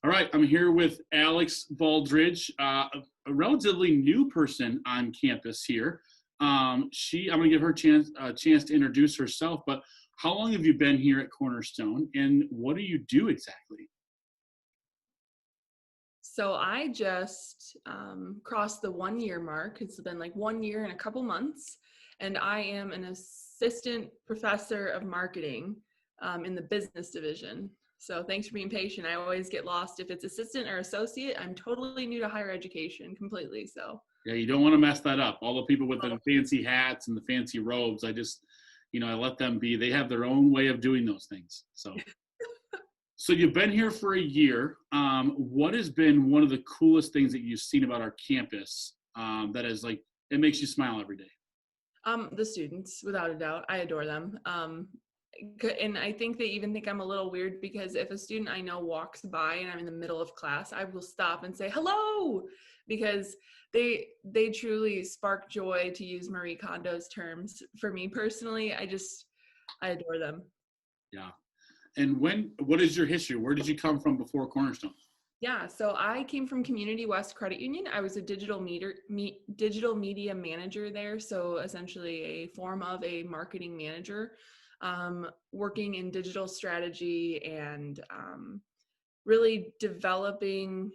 All right, I'm here with Alex Baldridge, a relatively new person on campus here. I'm going to give her a chance to introduce herself, but how long have you been here at Cornerstone, and what do you do exactly? So I just crossed the 1 year mark. It's been like 1 year and a couple months, and I am an assistant professor of marketing in the business division. So thanks for being patient. I always get lost if it's assistant or associate. I'm totally new to higher education completely. So Yeah, you don't want to mess that up. All the people with the fancy hats and the fancy robes, I let them be. They have their own way of doing those things. So you've been here for a year. What has been one of the coolest things that you've seen about our campus that is like, it makes you smile every day? the students, without a doubt, I adore them. And I think they even think I'm a little weird because if a student I know walks by and I'm in the middle of class, I will stop and say hello, because they truly spark joy, to use Marie Kondo's terms. For me personally, I adore them. Yeah. And what is your history? Where did you come from before Cornerstone? Yeah, so I came from Community West Credit Union. I was a digital media manager there, so essentially a form of a marketing manager, working in digital strategy and really developing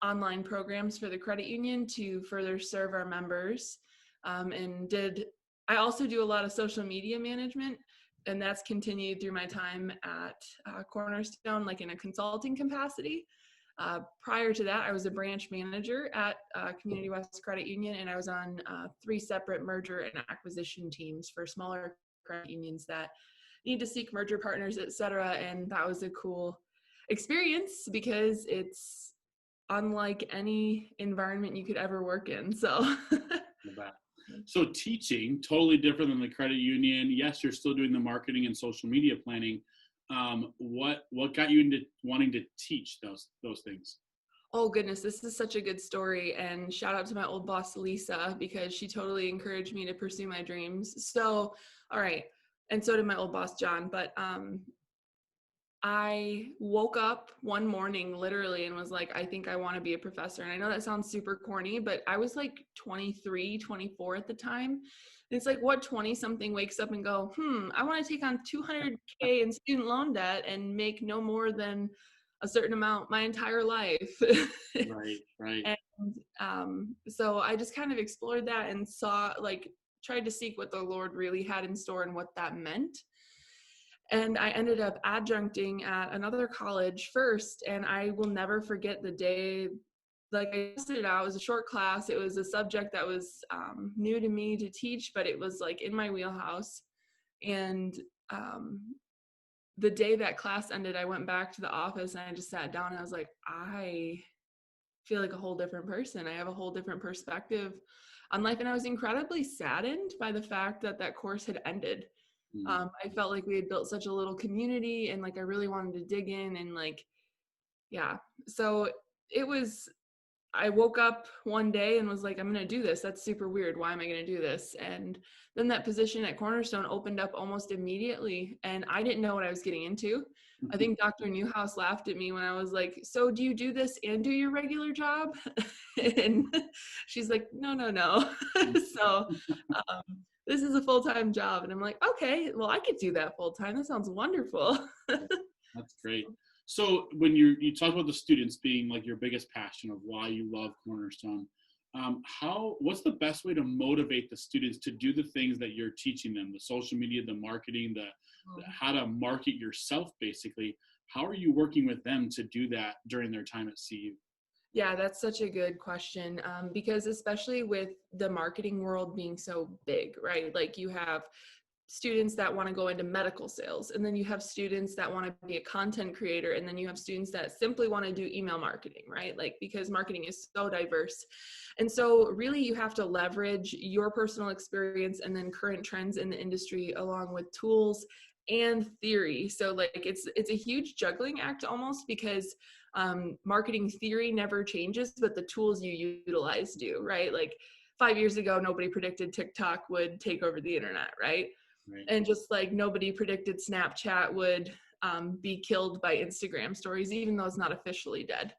online programs for the credit union to further serve our members. I also do a lot of social media management, and that's continued through my time at Cornerstone, like in a consulting capacity. Prior to that, I was a branch manager at Community West Credit Union, and I was on 3 separate merger and acquisition teams for smaller credit unions that need to seek merger partners, et cetera. And that was a cool experience because it's unlike any environment you could ever work in. So teaching, totally different than the credit union. Yes, you're still doing the marketing and social media planning. What got you into wanting to teach those things? Oh goodness, this is such a good story, and shout out to my old boss Lisa, because she totally encouraged me to pursue my dreams. So, all right, and so did my old boss John. But I woke up one morning literally and was like, I think I want to be a professor. And I know that sounds super corny, but I was like 23, 24 at the time. And it's like, what 20 something wakes up and go, I want to take on 200K in student loan debt and make no more than a certain amount my entire life. Right. And so I just kind of explored that and tried to seek what the Lord really had in store and what that meant. And I ended up adjuncting at another college first, and I will never forget the day. Like, I tested it out. It was a short class. It was a subject that was new to me to teach, but it was like in my wheelhouse. And the day that class ended, I went back to the office and I just sat down and I was like, I feel like a whole different person. I have a whole different perspective on life. And I was incredibly saddened by the fact that that course had ended. I felt like we had built such a little community, and like I really wanted to dig in, and so I woke up one day and was like, I'm going to do this. That's super weird. Why am I going to do this? And then that position at Cornerstone opened up almost immediately, and I didn't know what I was getting into. I think Dr. Newhouse laughed at me when I was like, so do you do this and do your regular job? And she's like, no. So this is a full-time job. And I'm like, okay, well, I could do that full-time. That sounds wonderful. That's great. So when you talk about the students being like your biggest passion of why you love Cornerstone, what's the best way to motivate the students to do the things that you're teaching them, the social media, the marketing, the how to market yourself, basically? How are you working with them to do that during their time at CU? Yeah, that's such a good question, because especially with the marketing world being so big, right? Like, you have students that want to go into medical sales, and then you have students that want to be a content creator, and then you have students that simply want to do email marketing, right? Like, because marketing is so diverse. And so really you have to leverage your personal experience and then current trends in the industry along with tools and theory. So like it's a huge juggling act almost, because marketing theory never changes, but the tools you utilize do, right? Like 5 years ago, nobody predicted TikTok would take over the internet, right? Right. And just like nobody predicted Snapchat would be killed by Instagram stories, even though it's not officially dead.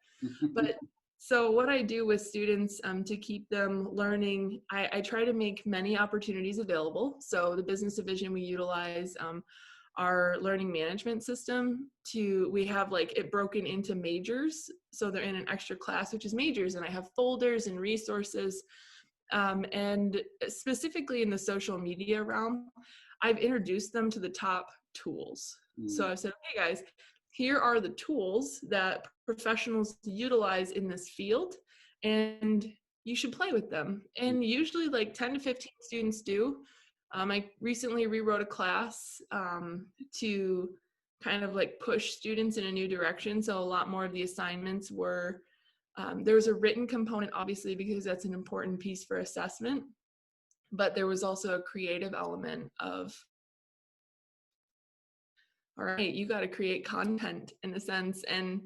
But so what I do with students to keep them learning, I try to make many opportunities available. So the business division, we utilize our learning management system we have like it broken into majors. So they're in an extra class, which is majors, and I have folders and resources. And specifically in the social media realm, I've introduced them to the top tools. So I've said, hey guys, here are the tools that professionals utilize in this field, and you should play with them. And usually like 10 to 15 students do. I recently rewrote a class to kind of like push students in a new direction. So a lot more of the assignments were, there was a written component, obviously, because that's an important piece for assessment, but there was also a creative element of, all right, you got to create content in a sense. And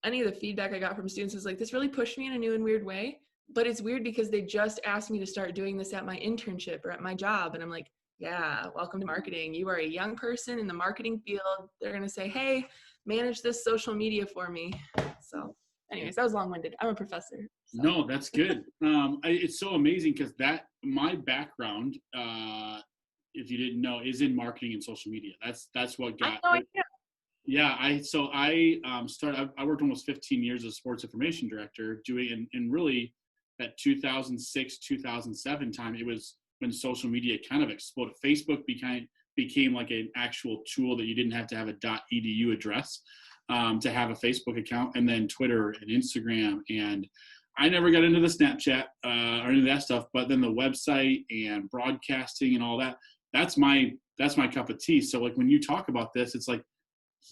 any of the feedback I got from students was like, this really pushed me in a new and weird way. But it's weird because they just asked me to start doing this at my internship or at my job. And I'm like, yeah, welcome to marketing. You are a young person in the marketing field. They're going to say, hey, manage this social media for me. So anyways, that was long-winded. I'm a professor. So. No, that's good. It's so amazing because my background, if you didn't know, is in marketing and social media. That's what got. Yeah, I worked almost 15 years as sports information director, doing and really that 2006 2007 time. It was when social media kind of exploded. Facebook became like an actual tool that you didn't have to have a .edu address to have a Facebook account, and then Twitter and Instagram. And I never got into the Snapchat or any of that stuff, but then the website and broadcasting and all that, that's my cup of tea. So like when you talk about this, it's like,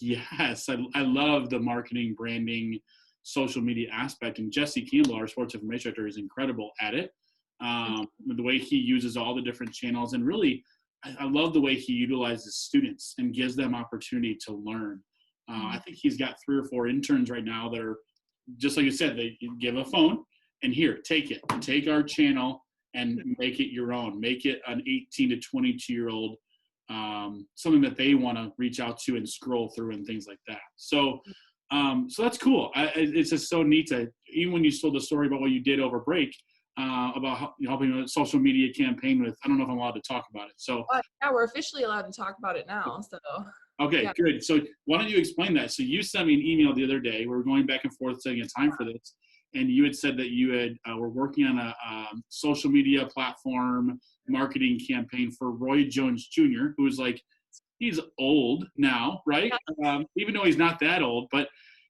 yes, I love the marketing, branding, social media aspect. And Jesse Campbell, our sports information director, is incredible at it. The way he uses all the different channels, and really, I love the way he utilizes students and gives them opportunity to learn. I think he's got 3 or 4 interns right now that are, just like you said, they give a phone and here, take our channel and make it your own. Make it an 18 to 22-year-old, something that they want to reach out to and scroll through and things like that. So that's cool. It's just so neat to, even when you told the story about what you did over break, about helping a social media campaign with, I don't know if I'm allowed to talk about it. So yeah, we're officially allowed to talk about it now. So okay, yeah. Good. So why don't you explain that? So you sent me an email the other day. We were going back and forth setting a time for this, and you had said that you were working on a social media platform marketing campaign for Roy Jones Jr., who's like, he's old now, right? Yeah. Even though he's not that old, but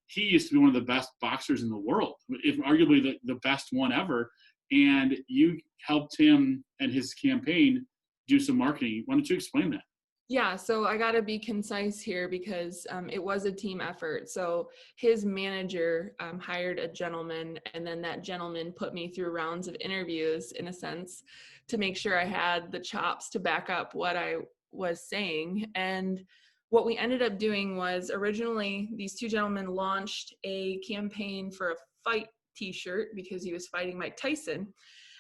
he used to be one of the best boxers in the world, if arguably the best one ever. And you helped him and his campaign do some marketing. Why don't you explain that? Yeah, so I got to be concise here because it was a team effort. So his manager hired a gentleman, and then that gentleman put me through rounds of interviews, in a sense, to make sure I had the chops to back up what I was saying. And what we ended up doing was, originally these 2 gentlemen launched a campaign for a fight t-shirt because he was fighting Mike Tyson.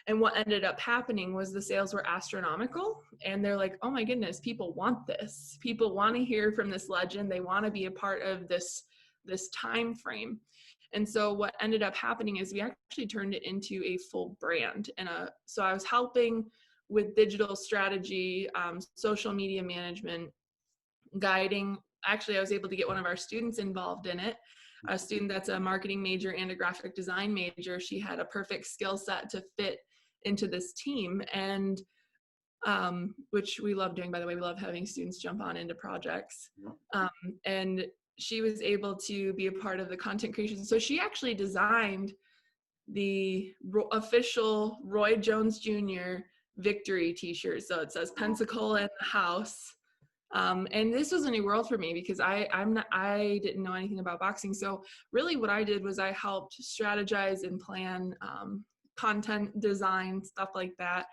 And what ended up happening was the sales were astronomical, and they're like, oh my goodness, people want this. People want to hear from this legend. They want to be a part of this time frame. And so what ended up happening is we actually turned it into a full brand. And so I was helping with digital strategy, social media management, guiding. Actually, I was able to get one of our students involved in it. A student that's a marketing major and a graphic design major. She had a perfect skill set to fit into this team, and which we love doing, by the way. We love having students jump on into projects. And she was able to be a part of the content creation. So she actually designed the official Roy Jones Jr. victory t-shirt. So it says Pensacola in the house. And this was a new world for me because I didn't know anything about boxing. So really what I did was I helped strategize and plan content design, stuff like that.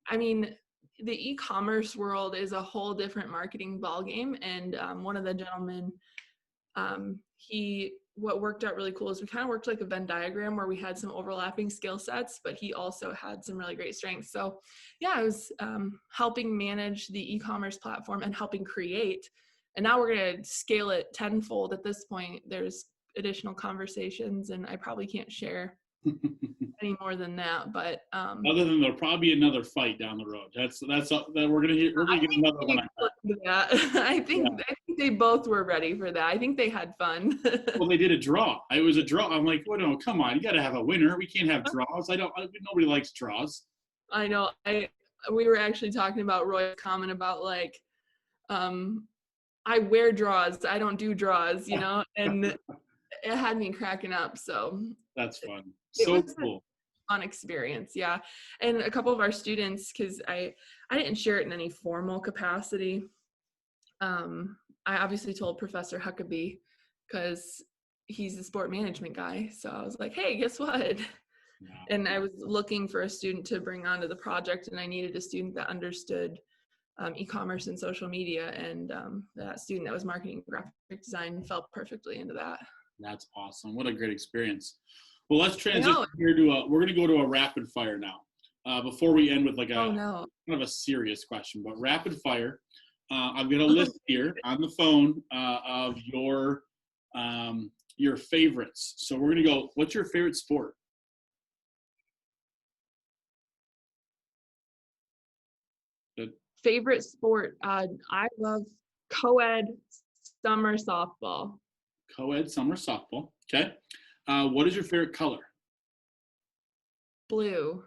I mean, the e-commerce world is a whole different marketing ballgame. And one of the gentlemen, what worked out really cool is we kind of worked like a Venn diagram where we had some overlapping skill sets, but he also had some really great strengths. So yeah, I was helping manage the e-commerce platform and helping create And now we're going to scale it tenfold. At this point, there's additional conversations, and I probably can't share any more than that. But other than there'll probably be another fight down the road. That's that we're gonna get another one. I think they both were ready for that. I think they had fun. Well, they did a draw. It was a draw. I'm like, well, no, come on, you got to have a winner. We can't have draws. Nobody likes draws. I know. We were actually talking about Roy's comment about like, I wear draws. I don't do draws, you know, and it had me cracking up. So that's fun. So cool. Fun experience, yeah. And a couple of our students, because I didn't share it in any formal capacity. I obviously told Professor Huckabee because he's the sport management guy. So I was like, hey, guess what? Yeah. And I was looking for a student to bring onto the project, and I needed a student that understood e-commerce and social media, and that student that was marketing graphic design fell perfectly into that. That's awesome. What a great experience. Well, let's transition here to we're going to go to a rapid fire now. Before we end with like kind of a serious question, but rapid fire. I've got a list here on the phone of your favorites. So we're going to go, what's your favorite sport? Favorite sport? I love co-ed summer softball. Co-ed summer softball. Okay. What is your favorite color? Blue.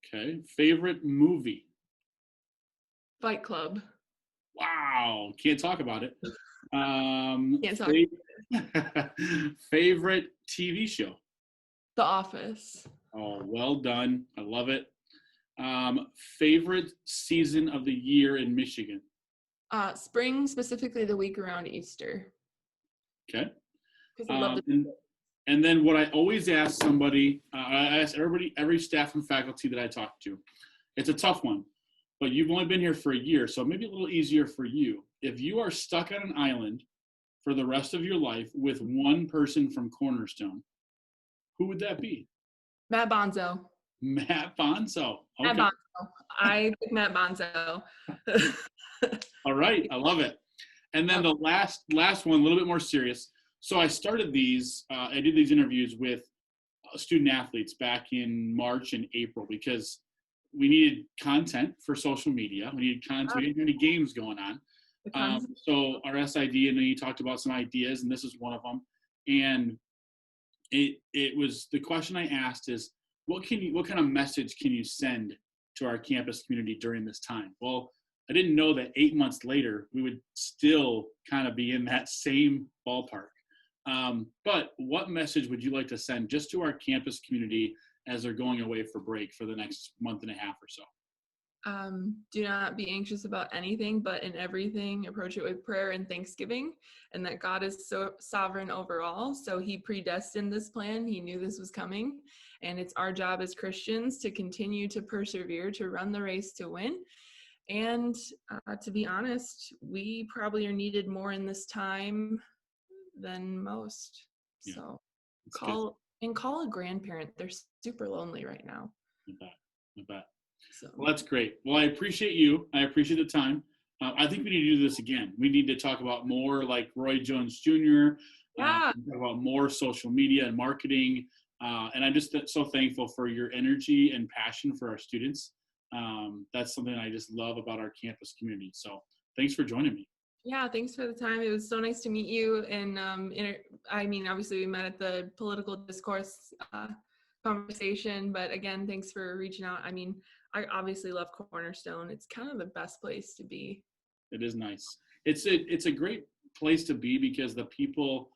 Okay. Favorite movie? Fight Club. Wow. Can't talk about it. Can't talk about it. Favorite TV show? The Office. Oh, well done. I love it. Favorite season of the year in Michigan? Spring, specifically the week around Easter. Okay. And then what I always ask somebody, I ask every staff and faculty that I talk to, it's a tough one, but you've only been here for a year, so maybe a little easier for you. If you are stuck on an island for the rest of your life with one person from Cornerstone, who would that be? Matt Bonzo. Matt Bonzo. Okay. Matt Bonzo. I pick Matt Bonzo. All right. I love it. And then the last one, a little bit more serious. So I started these, I did these interviews with student athletes back in March and April because we needed content for social media. We needed content. We didn't have any games going on. So our SID, and then he talked about some ideas, and this is one of them. And it was, the question I asked is, what kind of message can you send to our campus community during this time? Well, I didn't know that 8 months later, we would still kind of be in that same ballpark. But what message would you like to send just to our campus community as they're going away for break for the next month and a half or so? Do not be anxious about anything, but in everything, approach it with prayer and thanksgiving, and that God is so sovereign over all. So he predestined this plan. He knew this was coming, and it's our job as Christians to continue to persevere, to run the race to win. And to be honest, we probably are needed more in this time than most. Yeah, so call a grandparent. They're super lonely right now. I bet. So. Well, that's great. Well, I appreciate you. I appreciate the time. I think we need to do this again. We need to talk about more like Roy Jones Jr. Talk about more social media and marketing. And I'm just so thankful for your energy and passion for our students. That's something I just love about our campus community. So thanks for joining me. Yeah, thanks for the time. It was so nice to meet you. And I mean, obviously we met at the political discourse conversation, but again, thanks for reaching out. I mean, I obviously love Cornerstone. It's kind of the best place to be. It is nice. It's a great place to be because the people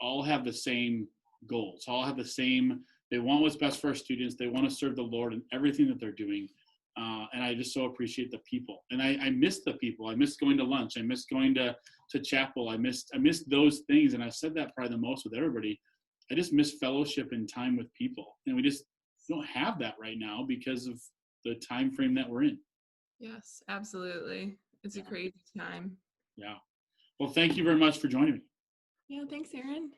all have the same goals, all have the same, they want what's best for our students. They want to serve the Lord in everything that they're doing. And I just so appreciate the people. And I miss the people. I miss going to lunch. I miss going to chapel. I missed those things. And I said that probably the most with everybody. I just miss fellowship and time with people. And we just don't have that right now because of the time frame that we're in. Yes, absolutely. It's a crazy time. Yeah. Well, thank you very much for joining me. Yeah, thanks, Aaron.